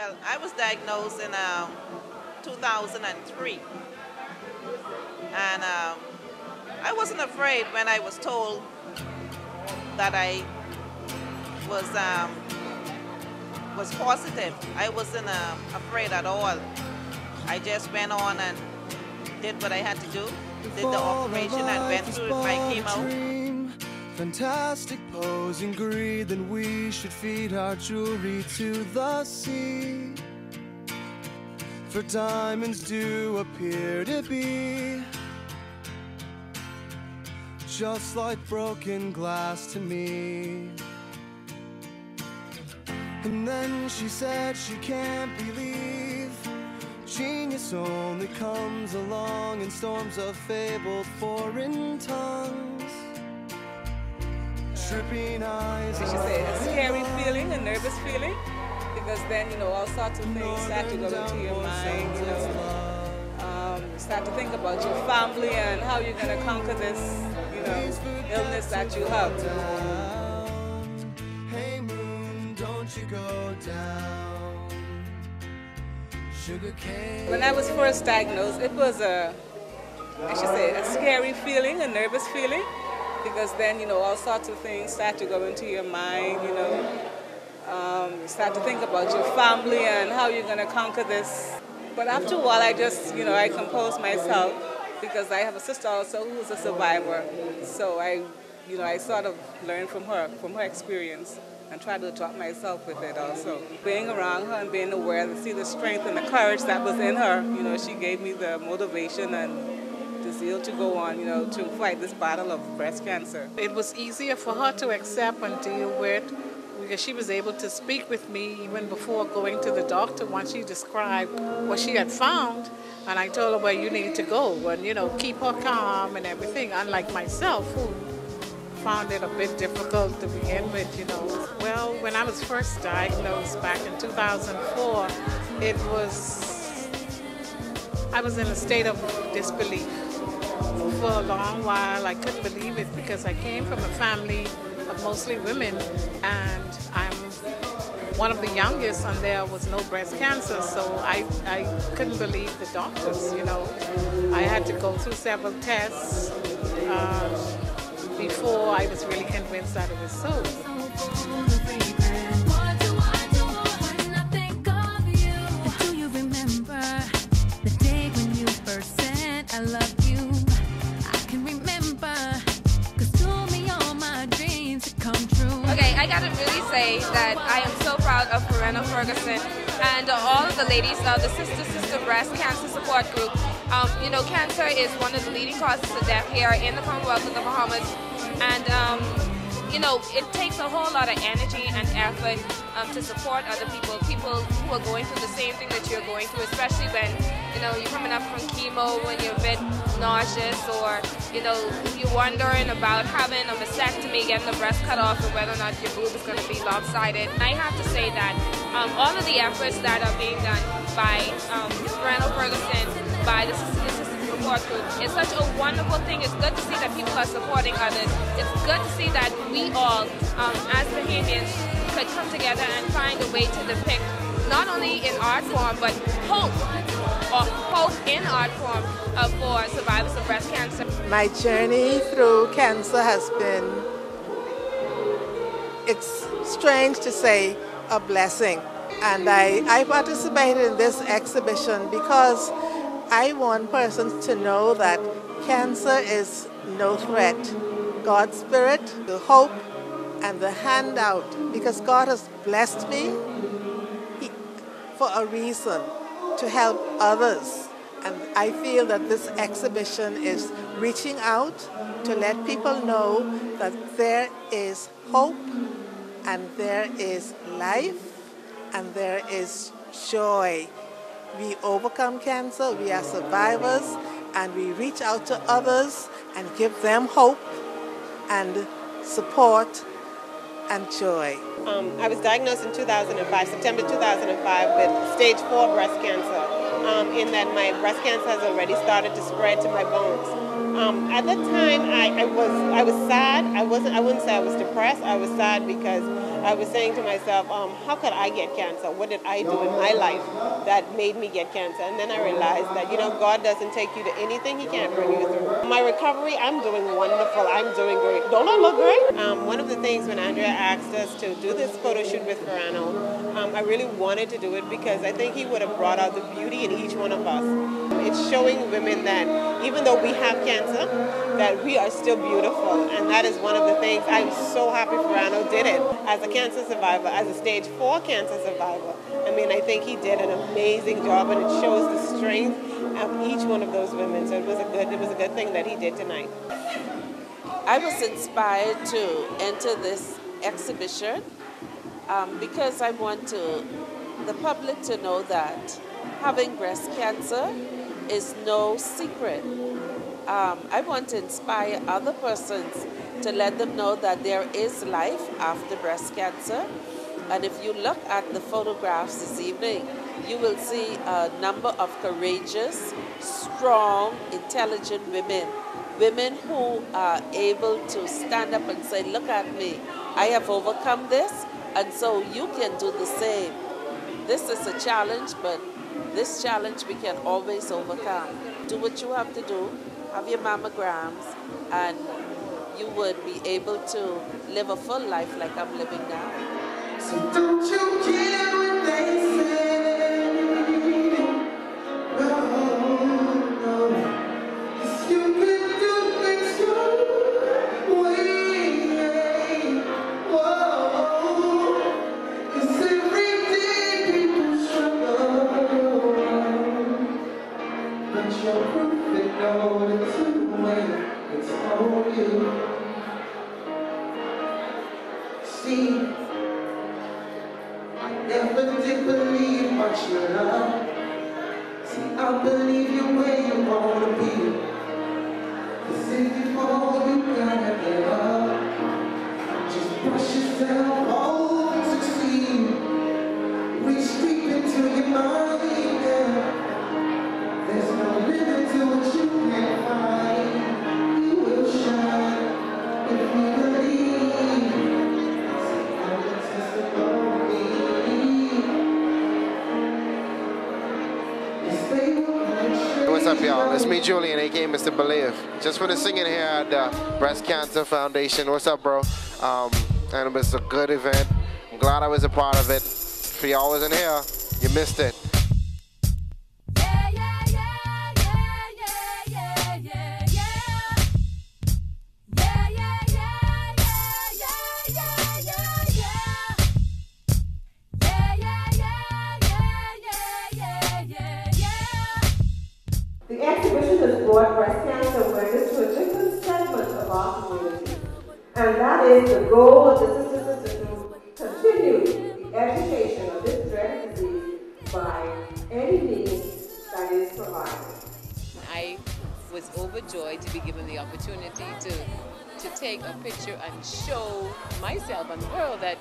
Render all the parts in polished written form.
Well, I was diagnosed in 2003, and I wasn't afraid when I was told that I was positive. I wasn't afraid at all. I just went on and did what I had to do, did the operation and went through my chemo. Fantastic pose and greed, then we should feed our jewelry to the sea. For diamonds do appear to be just like broken glass to me. And then she said she can't believe genius only comes along in storms of fabled foreign tongues. Tripping eyes. She said a scary feeling, a nervous feeling, because then, you know, all sorts of things start to go into your mind, you know. You start to think about your family and how you're going to conquer this, you know, illness that you have. Hey moon, don't you go down. Sugar cane. When I was first diagnosed, it was I should say, a scary feeling, a nervous feeling, because then, you know, all sorts of things start to go into your mind, you know. You start to think about your family and how you're going to conquer this. But after a while, I just, you know, I composed myself, because I have a sister also who's a survivor. So I sort of learned from her experience, and try to drop myself with it also. Being around her and being aware to see the strength and the courage that was in her, you know, she gave me the motivation and the zeal to go on, you know, to fight this battle of breast cancer. It was easier for her to accept and deal with, because she was able to speak with me even before going to the doctor once she described what she had found. And I told her, well, you need to go and, you know, keep her calm and everything, unlike myself, who found it a bit difficult to begin with, you know. Well, when I was first diagnosed back in 2004, I was in a state of disbelief. For a long while, I couldn't believe it, because I came from a family of mostly women, and I'm one of the youngest, and there was no breast cancer, so I couldn't believe the doctors, you know. I had to go through several tests before I was really convinced that it was so. I love you, I can remember, 'cause to me all my dreams have come true. Okay, I gotta really say that I am so proud of Farreno Ferguson and all of the ladies of the Sister Breast Cancer Support Group. You know, cancer is one of the leading causes of death here in the Commonwealth of the Bahamas, and you know, it takes a whole lot of energy and effort to support other people who are going through the same thing that you're going through, especially when, you know, you're coming up from chemo, when you're a bit nauseous, or, you know, you're wondering about having a mastectomy, getting the breast cut off, and whether or not your boob is going to be lopsided. I have to say that all of the efforts that are being done by Farreno Ferguson, by the Support Group, it's such a wonderful thing. It's good to see that people are supporting others. It's good to see that we all, as Bahamians, could come together and find a way to depict, not only in art form, but hope, or hope in art form for survivors of breast cancer. My journey through cancer has been, it's strange to say, a blessing. And I participated in this exhibition because I want persons to know that cancer is no threat. God's spirit, the hope, and the handout, because God has blessed me for a reason, to help others. And I feel that this exhibition is reaching out to let people know that there is hope, and there is life, and there is joy. We overcome cancer, we are survivors, and we reach out to others and give them hope and support and joy. I was diagnosed in 2005, September 2005, with stage 4 breast cancer, in that my breast cancer has already started to spread to my bones. At that time, I was sad. I wouldn't say I was depressed. I was sad because I was saying to myself, how could I get cancer? What did I do in my life that made me get cancer? And then I realized that, you know, God doesn't take you to anything He can't bring you through. My recovery, I'm doing wonderful. I'm doing great. Don't I look great? One of the things when Andrea asked us to do this photo shoot with Farreno, I really wanted to do it because I think he would have brought out the beauty in each one of us. It's showing women that even though we have cancer, that we are still beautiful. And that is one of the things I'm so happy Farreno did it as a cancer survivor, as a stage 4 cancer survivor. I mean, I think he did an amazing job, and it shows the strength of each one of those women. So it was a good thing that he did tonight. I was inspired to enter this exhibition because I want the public to know that having breast cancer is no secret. I want to inspire other persons to let them know that there is life after breast cancer. And if you look at the photographs this evening, you will see a number of courageous, strong, intelligent women. Women who are able to stand up and say, look at me, I have overcome this, and so you can do the same. This is a challenge, but this challenge we can always overcome. Do what you have to do, have your mammograms, and you would be able to live a full life like I'm living now. So don't you care what they say? No, no. 'Cause you can do things your way. Whoa. 'Cause every day people struggle, but you're perfect all the time. It's all you. See, never did believe much your love. See, I believe you where you wanna be. 'Cause if you fall, you gotta get up. Just brush yourself off and succeed. Reach deep into your mind, yeah. There's no limit to what you can find. You will shine if you believe. See, I'm the testimony. What's up, y'all? It's me, Julian, aka Mr. Believe. Just for the singing here at the Breast Cancer Foundation. What's up, bro? And it was a good event. I'm glad I was a part of it. If y'all wasn't here, you missed it. The exhibition has brought breast cancer awareness to a different segment of our community. And that is the goal of the Sister Group, to continue the education of this dreaded disease by any means that is provided. I was overjoyed to be given the opportunity to take a picture and show myself and the world that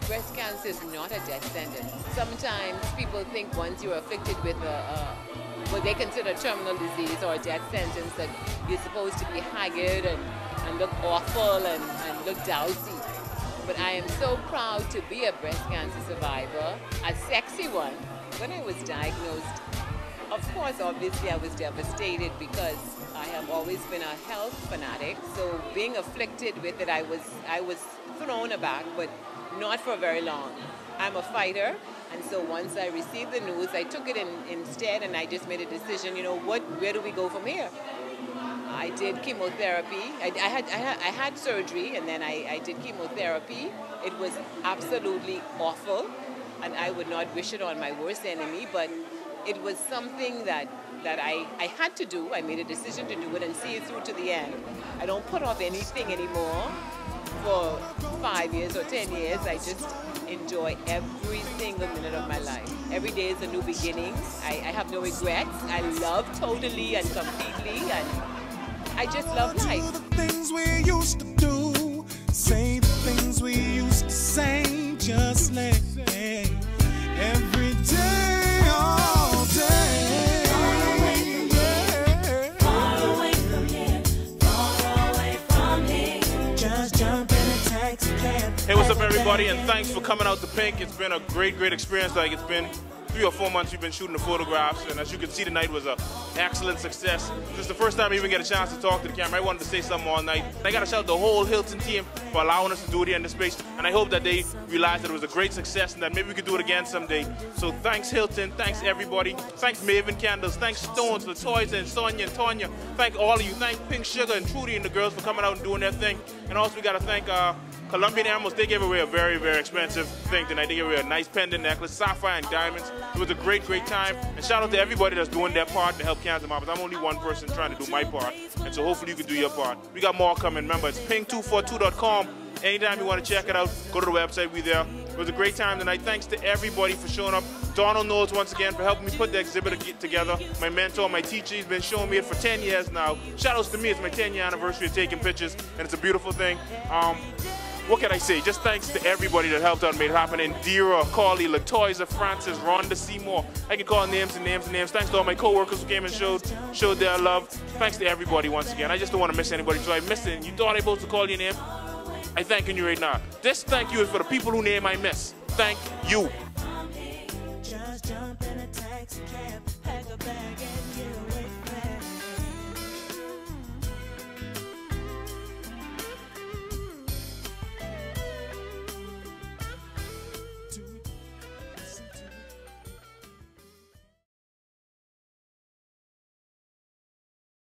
breast cancer is not a death sentence. Sometimes people think once you're afflicted with what they consider terminal disease or a death sentence, that you're supposed to be haggard and look awful and look drowsy. But I am so proud to be a breast cancer survivor, a sexy one. When I was diagnosed, of course, obviously I was devastated because I have always been a health fanatic. So being afflicted with it, I was thrown aback, but not for very long. I'm a fighter, and so once I received the news, I took it instead, and I just made a decision, you know, where do we go from here? I did chemotherapy. I had surgery, and then I did chemotherapy. It was absolutely awful, and I would not wish it on my worst enemy, but it was something that I had to do. I made a decision to do it and see it through to the end. I don't put off anything anymore for 5 years or 10 years. I just enjoy every single minute of my life. Every day is a new beginning. I have no regrets. I love totally and completely, and I just love life. Do the things we used to do, say the things we used to say, just let every day, all day. Far away from here, far away from here. Just jump in a taxi cab. Hey, what's everybody, and thanks for coming out to Pink. It's been a great experience. Like, it's been 3 or 4 months we've been shooting the photographs, and as you can see, tonight was an excellent success. This is the first time I even get a chance to talk to the camera. I wanted to say something all night. I got to shout out the whole Hilton team for allowing us to do it here in this space, and I hope that they realize that it was a great success and that maybe we could do it again someday. So thanks Hilton, thanks everybody, thanks Maven Candles, thanks Stones, LaToys, and Sonia and Tonya. Thank all of you, thank Pink Sugar and Trudy and the girls for coming out and doing their thing. And also we got to thank Colombian Emeralds. They gave away a very expensive thing tonight. They gave away a nice pendant necklace, sapphire and diamonds. It was a great time. And shout out to everybody that's doing their part to help Cancer Mobbers. I'm only one person trying to do my part. And so hopefully you can do your part. We got more coming. Remember, it's ping242.com. Anytime you want to check it out, go to the website. We're there. It was a great time tonight. Thanks to everybody for showing up. Donald Knowles, once again, for helping me put the exhibit together. My mentor, my teacher, he's been showing me it for 10 years now. Shout outs to me. It's my 10-year anniversary of taking pictures, and it's a beautiful thing. What can I say? Just thanks to everybody that helped out and made it happen. Indira, Carly, LaToya, Francis, Rhonda Seymour. I can call names and names and names. Thanks to all my co-workers who came and showed their love. Thanks to everybody once again. I just don't want to miss anybody. So I missed it. You thought I was supposed to call your name? I'm thanking you right now. This thank you is for the people whose name I miss. Thank you. Just jump in a taxi cab.